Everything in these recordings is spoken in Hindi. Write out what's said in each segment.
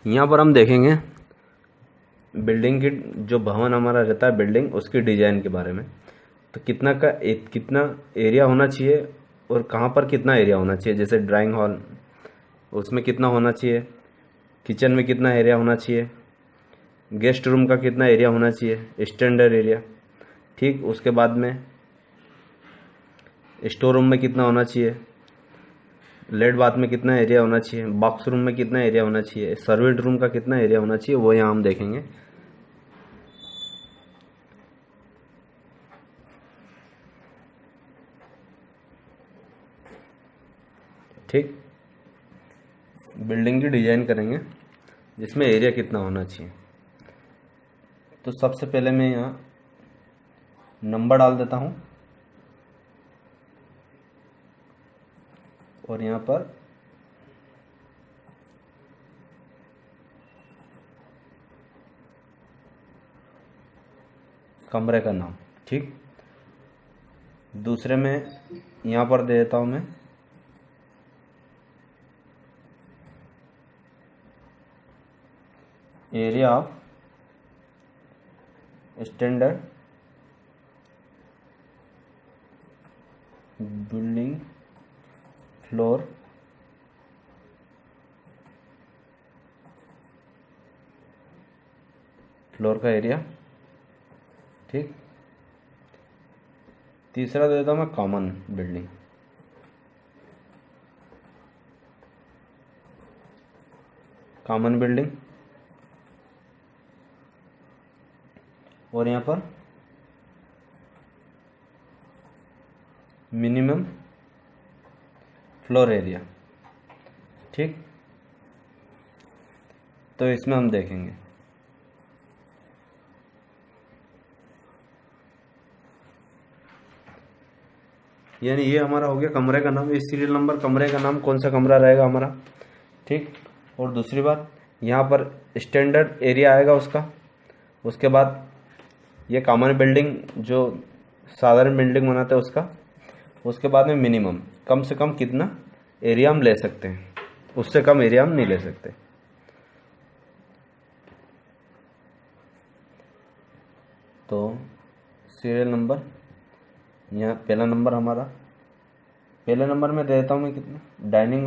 यहाँ पर हम देखेंगे बिल्डिंग की, जो भवन हमारा रहता है बिल्डिंग, उसकी डिजाइन के बारे में। तो कितना एरिया होना चाहिए और कहाँ पर कितना एरिया होना चाहिए। जैसे ड्राइंग हॉल, उसमें कितना होना चाहिए, किचन में कितना एरिया होना चाहिए, गेस्ट रूम का कितना एरिया होना चाहिए, स्टैंडर्ड एरिया। ठीक, उसके बाद में स्टोर रूम में कितना होना चाहिए, लेट बाथ में कितना एरिया होना चाहिए, बॉक्स रूम में कितना एरिया होना चाहिए, सर्वेंट रूम का कितना एरिया होना चाहिए, वो यहाँ हम देखेंगे। ठीक, बिल्डिंग की डिजाइन करेंगे जिसमें एरिया कितना होना चाहिए। तो सबसे पहले मैं यहाँ नंबर डाल देता हूँ और यहाँ पर कमरे का नाम। ठीक, दूसरे में यहाँ पर दे देता हूँ मैं area of standard building floor का एरिया। ठीक, तीसरा दे देता हूँ मैं कॉमन बिल्डिंग। और यहाँ पर मिनिमम फ्लोर एरिया। ठीक, तो इसमें हम देखेंगे यानी ये हमारा हो गया कमरे का नाम। इस सीरियल नंबर कमरे का नाम, कौन सा कमरा रहेगा हमारा। ठीक, और दूसरी बात यहाँ पर स्टैंडर्ड एरिया आएगा उसका। उसके बाद ये कॉमन बिल्डिंग, जो साधारण बिल्डिंग बनाते हैं उसका। उसके बाद में मिनिमम, कम से कम कितना एरिया हम ले सकते हैं, उससे कम एरिया हम नहीं ले सकते। तो सीरियल नंबर, यहाँ पहला नंबर हमारा, पहले नंबर में दे देता हूँ मैं कितना, डाइनिंग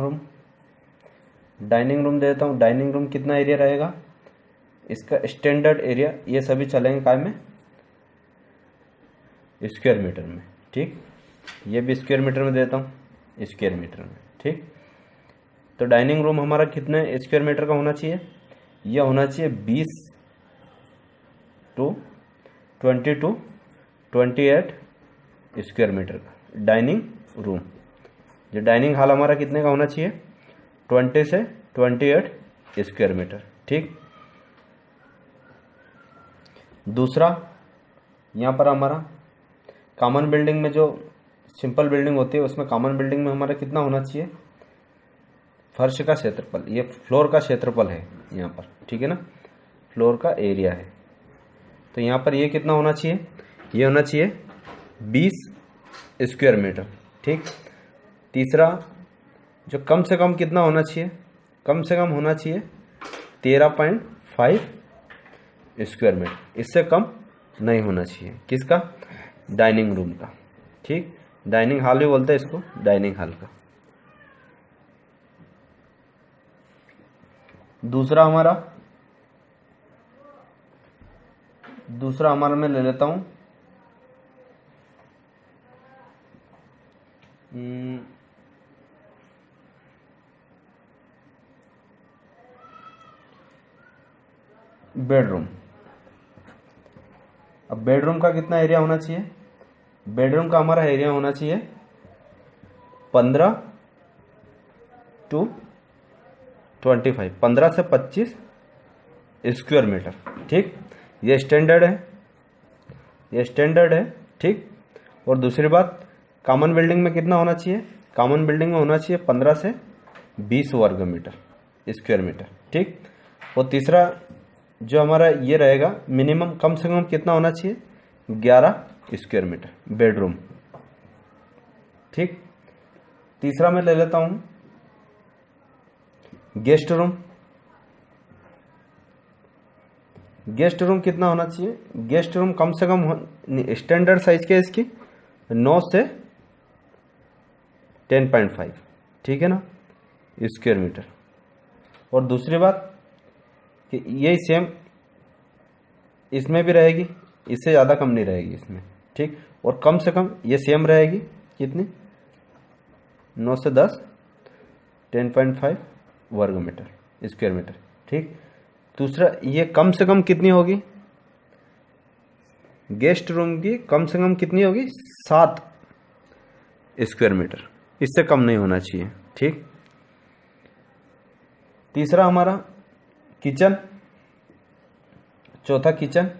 रूम दे देता हूँ। डाइनिंग रूम कितना एरिया रहेगा, इसका स्टैंडर्ड एरिया, ये सभी चलेंगे काय में, स्क्वायर मीटर में। ठीक, ये भी स्क्वायर मीटर में देता हूँ, स्क्वायर मीटर में। ठीक, तो डाइनिंग रूम हमारा कितने स्क्वायर मीटर का होना चाहिए, यह होना चाहिए 20 टू 28 स्क्वायर मीटर का डाइनिंग रूम। जो डाइनिंग हॉल हमारा कितने का होना चाहिए, 20 से 28 स्क्वायर मीटर। ठीक, दूसरा यहाँ पर हमारा कॉमन बिल्डिंग में, जो सिंपल बिल्डिंग होती है उसमें कॉमन बिल्डिंग में हमारा कितना होना चाहिए, फर्श का क्षेत्रफल, ये फ्लोर का क्षेत्रफल है यहाँ पर। ठीक है ना, फ्लोर का एरिया है। तो यहाँ पर ये कितना होना चाहिए, ये होना चाहिए 20 स्क्वायर मीटर। ठीक, तीसरा जो कम से कम कितना होना चाहिए, कम से कम होना चाहिए 13.5 स्क्वायर मीटर, इससे कम नहीं होना चाहिए। किसका, डाइनिंग रूम का। ठीक, डाइनिंग हॉल भी बोलते हैं इसको, डाइनिंग हॉल का। दूसरा हमारा मैं ले लेता हूं बेडरूम। अब बेडरूम का कितना एरिया होना चाहिए, बेडरूम का हमारा एरिया होना चाहिए 15 टू 25, 15 से 25 स्क्वायर मीटर। ठीक, ये स्टैंडर्ड है। ठीक, और दूसरी बात कॉमन बिल्डिंग में कितना होना चाहिए, कॉमन बिल्डिंग में होना चाहिए 15 से 20 वर्ग मीटर, स्क्वायर मीटर। ठीक, और तीसरा जो हमारा ये रहेगा मिनिमम, कम से कम कितना होना चाहिए, 11 स्क्वायर मीटर बेडरूम। ठीक, तीसरा मैं ले लेता हूं गेस्ट रूम। गेस्ट रूम कितना होना चाहिए? गेस्ट रूम कम से कम स्टैंडर्ड साइज क्या है इसकी? 9 से 10.5, ठीक है ना, स्क्वायर मीटर। और दूसरी बात कि यही सेम इसमें भी रहेगी, इससे ज़्यादा कम नहीं रहेगी इसमें, ठीक। और कम से कम ये सेम रहेगी कितनी? 9 से 10, 10.5 वर्ग मीटर, स्क्वायर मीटर, ठीक। दूसरा, ये कम से कम कितनी होगी? गेस्ट रूम की कम से कम कितनी होगी? 7 स्क्वायर मीटर, इससे कम नहीं होना चाहिए, ठीक। तीसरा हमारा किचन, चौथा किचन।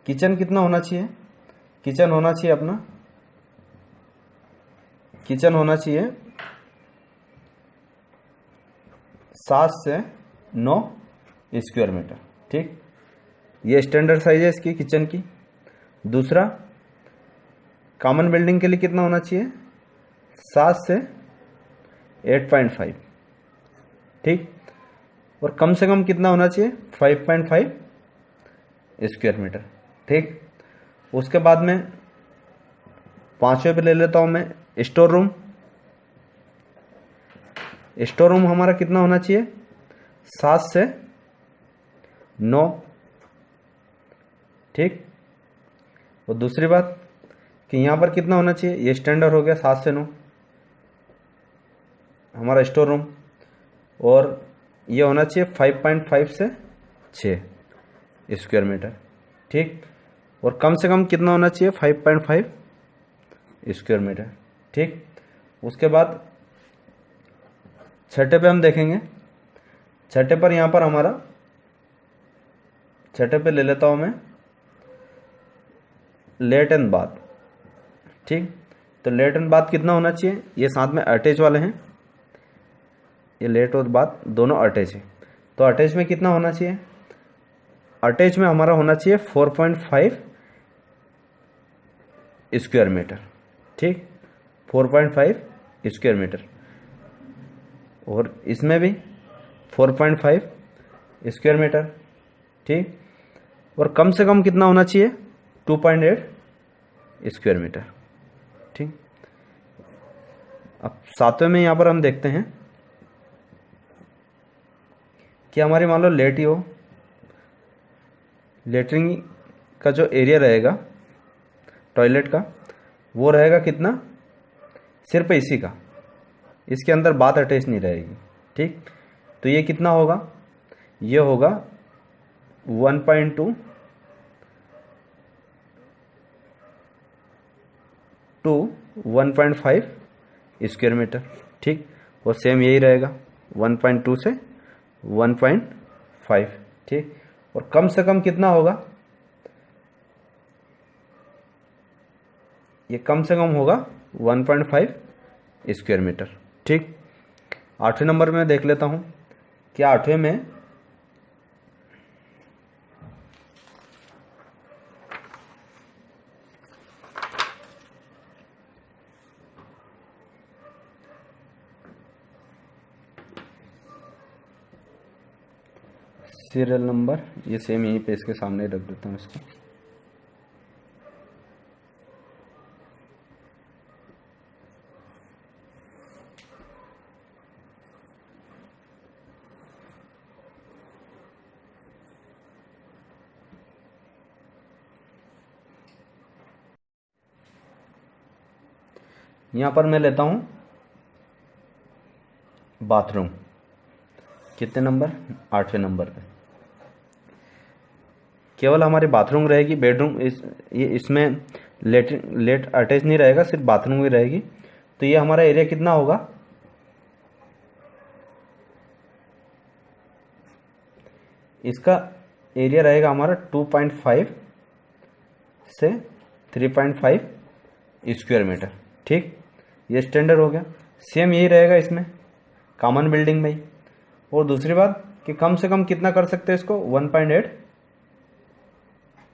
किचन कितना होना चाहिए? किचन होना चाहिए अपना, किचन होना चाहिए 7 से 9 स्क्वायर मीटर, ठीक। ये स्टैंडर्ड साइज है इसकी किचन की। दूसरा, कॉमन बिल्डिंग के लिए कितना होना चाहिए? 7 से 8.5, ठीक। और कम से कम कितना होना चाहिए? 5.5 स्क्वायर मीटर, ठीक। उसके बाद में पांचवें पे ले लेता हूं मैं स्टोर रूम। स्टोर रूम हमारा कितना होना चाहिए? 7 से 9, ठीक। और दूसरी बात कि यहां पर कितना होना चाहिए? ये स्टैंडर्ड हो गया 7 से 9 हमारा स्टोर रूम। और ये होना चाहिए 5.5 से 6 स्क्वायर मीटर, ठीक। और कम से कम कितना होना चाहिए? 5.5 स्क्वायर मीटर, ठीक। उसके बाद छठे पे हम देखेंगे। छठे पर यहां पर हमारा, छठे पे ले लेता हूं मैं लेट एंड बाथ, ठीक। तो लेट एंड बाथ कितना होना चाहिए? ये साथ में अटैच वाले हैं, ये लेट और बाथ दोनों अटैच है। तो अटैच में कितना होना चाहिए? अटैच में हमारा होना चाहिए 4.5 स्क्वायर मीटर, ठीक। 4.5 स्क्वायर मीटर। और इसमें भी 4.5 स्क्वायर मीटर, ठीक। और कम से कम कितना होना चाहिए? 2.8 स्क्वायर मीटर, ठीक। अब सातवें में यहां पर हम देखते हैं कि हमारी मान लो लेट ही हो, लेटरिन का जो एरिया रहेगा टॉयलेट का, वो रहेगा कितना? सिर्फ इसी का, इसके अंदर बाथ अटैच नहीं रहेगी, ठीक। तो ये कितना होगा? ये होगा 1.2 टू 1.5 स्क्वायर मीटर, ठीक। और सेम यही रहेगा 1.2 से 1.5, ठीक। और कम से कम कितना होगा? ये कम से कम होगा 1.5 स्क्वायर मीटर, ठीक। आठवें नंबर में देख लेता हूं कि आठवें में सीरियल नंबर, ये सेम यहीं पे इसके सामने रख देता हूं इसको। यहां पर मैं लेता हूं बाथरूम, कितने नंबर? आठवें नंबर पे। केवल हमारी बाथरूम रहेगी, बेडरूम ये इसमें लेट अटैच नहीं रहेगा, सिर्फ बाथरूम ही रहेगी। तो ये हमारा एरिया कितना होगा? इसका एरिया रहेगा हमारा 2.5 से 3.5 स्क्वायर मीटर, ठीक। ये स्टैंडर्ड हो गया। सेम यही रहेगा इसमें कॉमन बिल्डिंग में ही। और दूसरी बात कि कम से कम कितना कर सकते हैं इसको? 1.8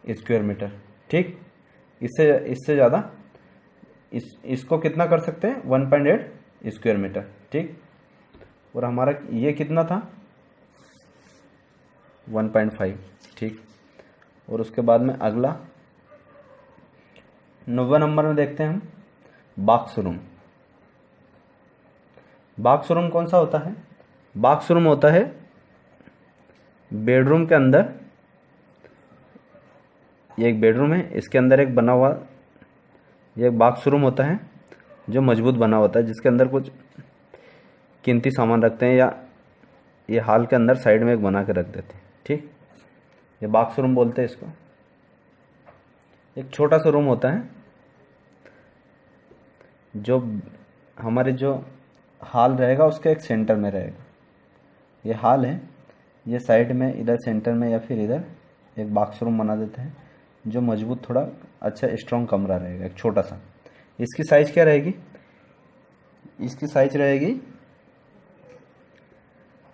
स्क्वायर मीटर, ठीक। इससे ज़्यादा इसको कितना कर सकते हैं? 1.8 स्क्वायर मीटर, ठीक। और हमारा ये कितना था? 1.5, ठीक। और उसके बाद में अगला 9वें नंबर में देखते हैं हम बाथरूम। बाथरूम कौन सा होता है? बाथरूम होता है बेडरूम के अंदर, ये एक बेडरूम है, इसके अंदर एक बना हुआ ये एक बाथरूम होता है जो मजबूत बना होता है, जिसके अंदर कुछ कीमती सामान रखते हैं, या ये हॉल के अंदर साइड में एक बना के रख देते हैं, ठीक। ये बाथरूम बोलते हैं इसको। एक छोटा सा रूम होता है जो हमारे जो हॉल रहेगा उसके एक सेंटर में रहेगा। ये हॉल है, ये साइड में इधर सेंटर में या फिर इधर एक बाथरूम बना देते हैं जो मजबूत, थोड़ा अच्छा स्ट्रॉन्ग कमरा रहेगा, एक छोटा सा। इसकी साइज क्या रहेगी? इसकी साइज रहेगी,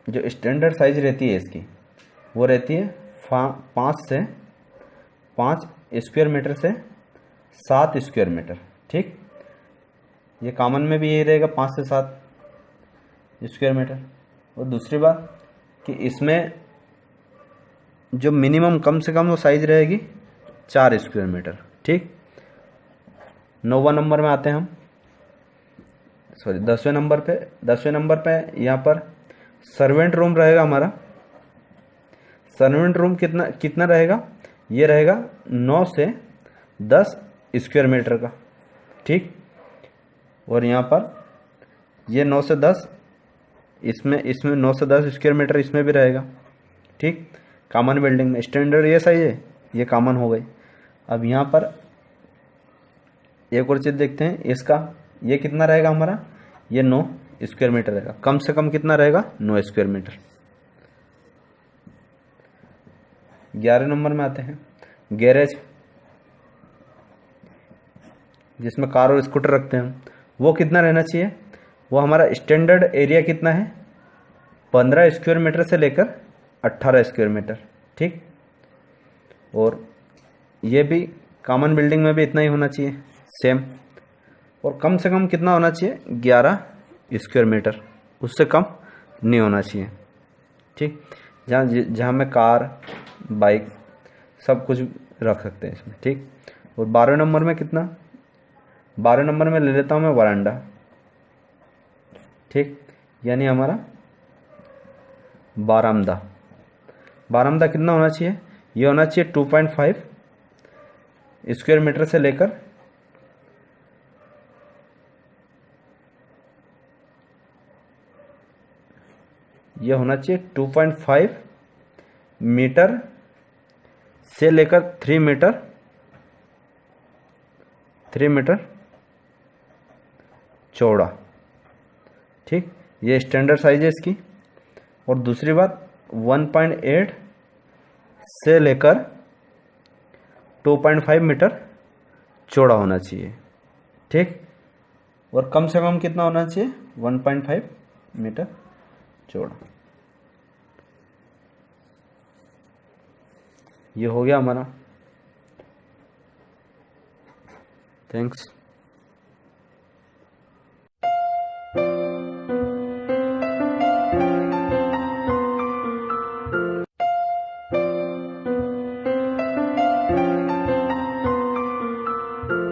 जो स्टैंडर्ड साइज रहती है इसकी, वो रहती है 5 स्क्वायर मीटर से 7 स्क्वायर मीटर, ठीक। ये कॉमन में भी यही रहेगा, 5 से 7 स्क्वायर मीटर। और दूसरी बात कि इसमें जो मिनिमम कम से कम वो साइज रहेगी 4 स्क्वायर मीटर, ठीक। 9वां नंबर में आते हैं हम, सॉरी 10वें नंबर पे यहाँ पर सर्वेंट रूम रहेगा हमारा। सर्वेंट रूम कितना रहेगा? ये रहेगा 9 से 10 स्क्वायर मीटर का, ठीक। और यहाँ पर ये 9 से 10, इसमें 9 से 10 स्क्वायर मीटर इसमें भी रहेगा, ठीक। कॉमन बिल्डिंग में स्टैंडर्ड ये सही है, ये कॉमन हो गई। अब यहाँ पर एक और चीज़ देखते हैं इसका, ये कितना रहेगा हमारा? ये 9 स्क्वायर मीटर रहेगा। कम से कम कितना रहेगा? 9 स्क्वायर मीटर। 11 नंबर में आते हैं गैरेज, जिसमें कार और स्कूटर रखते हैं हम। वो कितना रहना चाहिए? वो हमारा स्टैंडर्ड एरिया कितना है? 15 स्क्वायर मीटर से लेकर 18 स्क्वायर मीटर, ठीक। और ये भी कॉमन बिल्डिंग में भी इतना ही होना चाहिए, सेम। और कम से कम कितना होना चाहिए? 11 स्क्वायर मीटर, उससे कम नहीं होना चाहिए, ठीक। जहाँ में कार, बाइक सब कुछ रख सकते हैं इसमें, ठीक। और 12वें नंबर में कितना? 12वें नंबर में ले लेता हूँ मैं वरांडा, ठीक। यानी हमारा बारामदा। बारामदा कितना होना चाहिए? ये होना चाहिए 2.5 स्क्वायर मीटर से लेकर ये होना चाहिए 2.5 मीटर से लेकर 3 मीटर चौड़ा, ठीक। ये स्टैंडर्ड साइज है इसकी। और दूसरी बात 1.8 से लेकर 2.5 मीटर चौड़ा होना चाहिए, ठीक। और कम से कम कितना होना चाहिए? 1.5 मीटर चौड़ा। ये हो गया हमारा। थैंक्स।